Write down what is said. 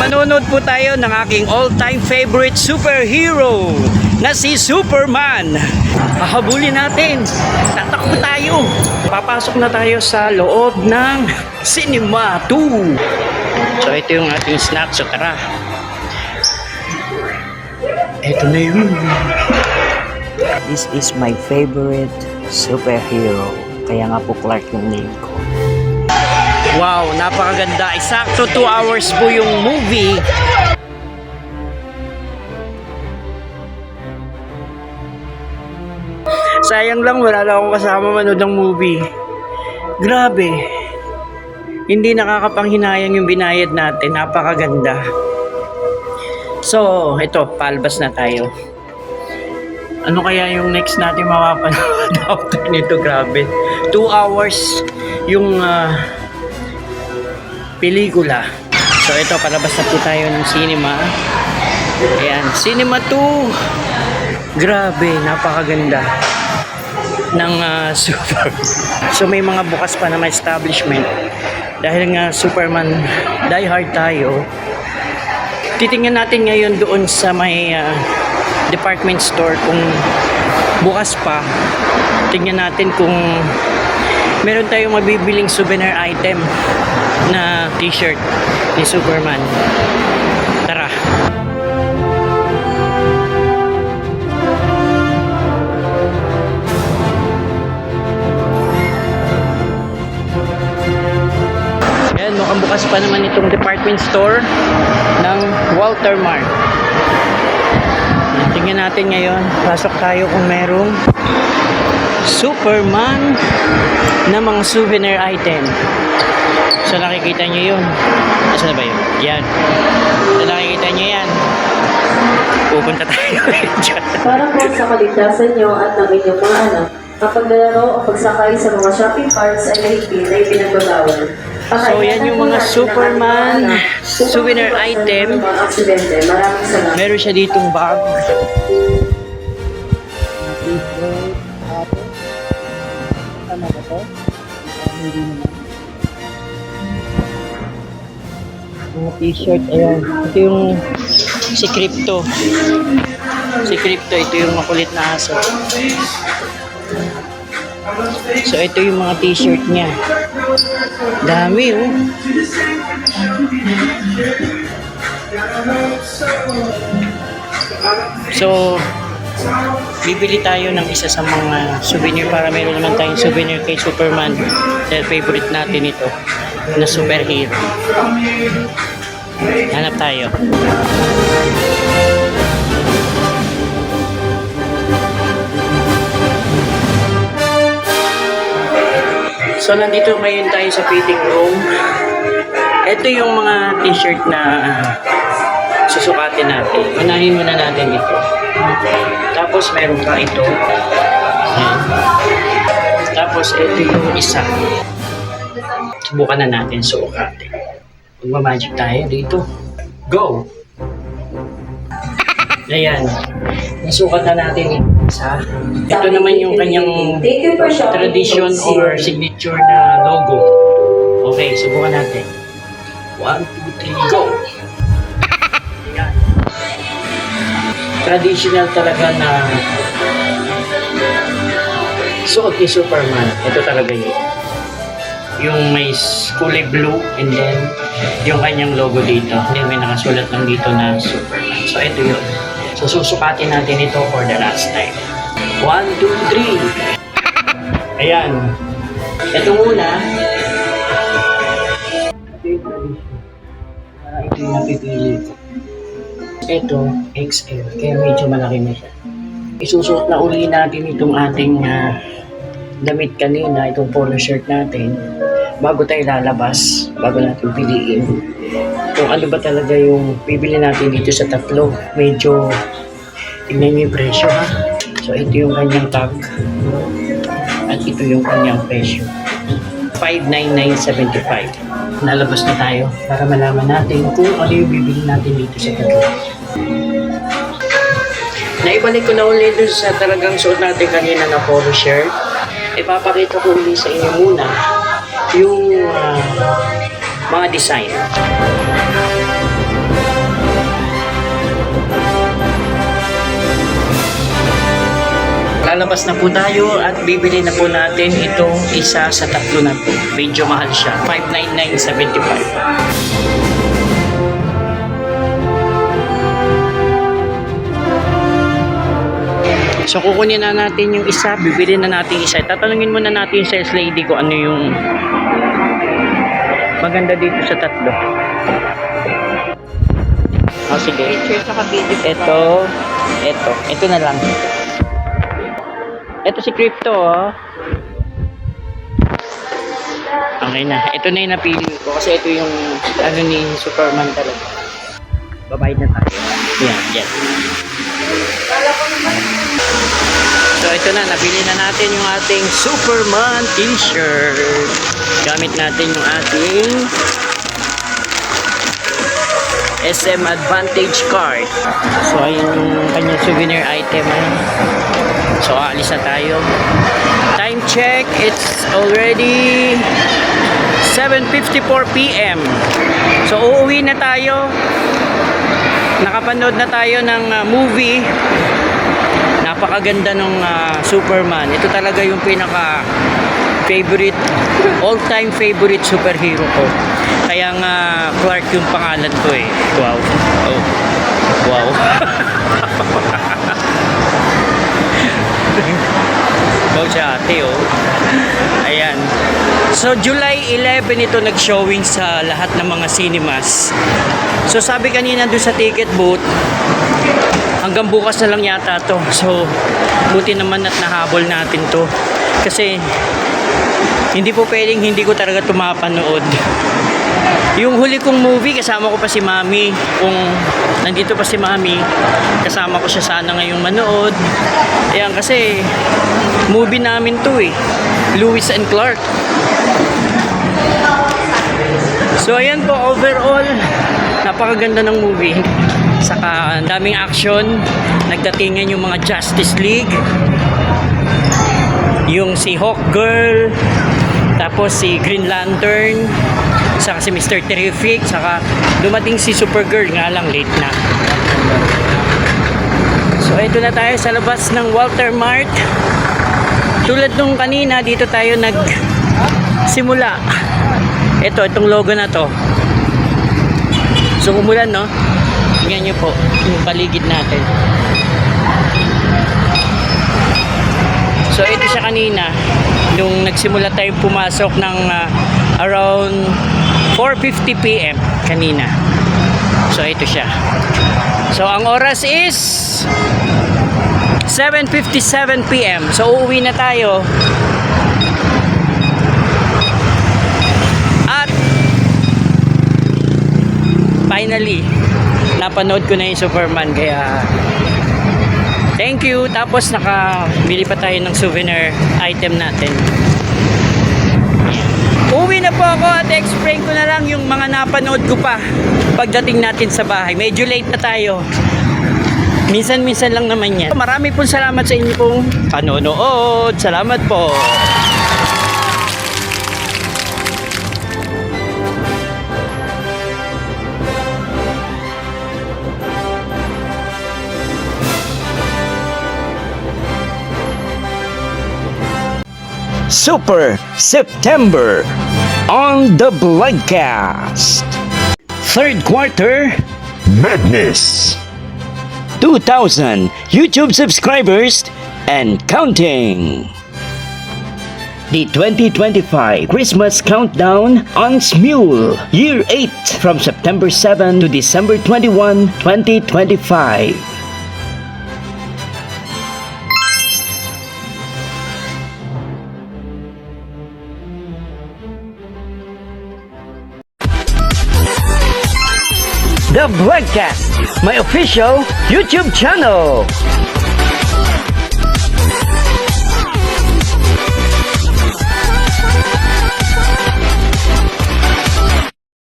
manonood po tayo ng aking all-time favorite superhero na si Superman. Hahabulin natin. Tatakbo tayo. Papasok na tayo sa loob ng Cinema 2. So ito yung ating snack. So tara. Ito na yun. This is my favorite superhero. Kaya nga po Clark yung name ko. Wow, napakaganda. Eksakto 2 hours po yung movie. Sayang lang wala na akong kasama manood ng movie. Grabe. Hindi nakakapanghinayang yung binayad natin. Napakaganda. So, ito, palabas na tayo. Ano kaya yung next natin mapapanood after nito? Grabe. 2 hours yung pelikula. So ito, palabas na po tayo ng cinema. Ayan, Cinema 2. Grabe, napakaganda ng super. So may mga bukas pa na may establishment. Dahil nga Superman die hard tayo, titingnan natin ngayon doon sa may department store kung bukas pa. Tingnan natin kung meron tayong mabibiling souvenir item na t-shirt ni Superman. Tara. Ayan, mukhang bukas pa naman itong department store ng Walter Mart. Tingnan natin ngayon. Pasok tayo kung merong Superman na mga souvenir item. So nakikita nyo yun. Nasaan na ba yun? Yan. So nakikita nyo yan. Pupunta tayo. Para po sa kaligtasan nyo at ng inyong mga anak, kapag lalaro o pagsakay sa mga shopping carts ay mahigpit na ipinagbabawal. So yan yung mga Superman souvenir item. Maraming salamat. Meron siya ditong bag. Mga t-shirt, ayan. Ito yung si Crypto. Si Crypto, ito yung makulit na aso. So ito yung mga t-shirt niya. Dami oh. So bibili tayo ng isa sa mga souvenir para meron naman tayong souvenir kay Superman. Dahil favorite natin ito na superhero. Hanap tayo. So nandito ngayon tayo sa fitting room. Ito yung mga t-shirt na susukatin natin. Unahin muna natin ito. Tapos meron pa ito. Ayan. Tapos ito yung isa. Subukan na natin sukatin. Magmamagic tayo dito. Go! Ayan. Nasukat na natin isa. Ito naman yung kanyang tradition or signature na logo. Okay, subukan natin. 1, 2, 3, go! Ayan. Traditional talaga na suot ni Superman. Ito talaga yun. Yung may kulay blue and then yung kanyang logo dito. Then may nakasulat lang dito na Superman. So ito yun. So susukatin natin ito for the last time. 1, 2, 3. Ayan. Ito muna. Ito yung tradition. Ito yung napipili ko. Ito, XL. Kaya medyo malaki na siya. Isusuot na uli natin itong ating damit kanina, itong polo shirt natin. Bago tayo lalabas, bago natin piliin kung ano ba talaga yung bibili natin dito sa tatlo. Medyo tingnan nyo yung presyo ha. So ito yung kanyang tag at ito yung kanyang presyo, 599.75. Nalabas na tayo para malaman natin kung ano yung bibili natin dito sa tatlo. Naibalik ko na ulit dun sa talagang suot natin kanina na polo shirt. Ipapakita ko ulit sa inyo muna yung mga design. lalabas na po tayo at bibili na po natin itong isa sa tatlo na po. Medyo mahal siya. 599.75. So kukunin na natin yung isa, bibili na natin isa. Tatanungin muna natin yung sales lady ko ano yung maganda dito sa tatlo. Oh, sige. Picture sa video. Ito na lang. Ito si Crypto, oh. Okay na. Ito na yung napili ko kasi ito yung ano ni Superman talaga. Babayad na tayo. Yan. So ito na, nabili na natin yung ating Superman t-shirt. Gamit natin yung ating SM Advantage card. So ayun yung kanyang souvenir item. So aalis na tayo. Time check, it's already 7:54 PM. So uuwi na tayo. Nakapanood na tayo ng movie. Napakaganda ng Superman. Ito talaga yung pinaka favorite, all-time favorite superhero ko. Kaya nga Clark yung pangalan ko eh. Wow. Oh. Wow. Wow si ate oh. Ayan. So July 11 ito nag-showing sa lahat ng mga cinemas. So sabi kanina doon sa ticket booth, hanggang bukas na lang yata to. So buti naman at nahabol natin to. Kasi hindi po pwedeng hindi ko talaga tumapanood. Yung huli kong movie, kasama ko pa si Mami. Kung nandito pa si Mami, kasama ko siya sana ngayong manood. Ayan, kasi movie namin to eh. Lewis and Clark. So ayan po, overall, napakaganda ng movie. Saka ang daming action. Nagdatingan yung mga Justice League. Yung si Hawkgirl. Tapos si Green Lantern. Saka si Mr. Terrific. Saka dumating si Supergirl. Nga lang, late na. So ito na tayo sa labas ng Walter Mart. Tulad nung kanina, dito tayo nagsimula. Itong logo na to. So umulan, no? Tingnan nyo po yung paligid natin. So ito siya kanina nung nagsimula tayong pumasok ng around 4:50 PM kanina. So ito siya. So ang oras is 7:57 PM. So uuwi na tayo. At finally napanood ko na yung Superman, kaya thank you. Tapos nakabili pa tayo ng souvenir item natin. Uwi na po ako at explain ko na lang yung mga napanood ko pa pagdating natin sa bahay. Medyo late na tayo. Minsan-minsan lang naman yan. Marami pong salamat sa inyo pong panonood. Salamat po. Super September on the Bloodcast. Third quarter Madness. 2,000 YouTube subscribers and counting. The 2025 Christmas Countdown on Smule, Year 8 from September 7 to December 21, 2025. The Bloodcast, my official YouTube channel.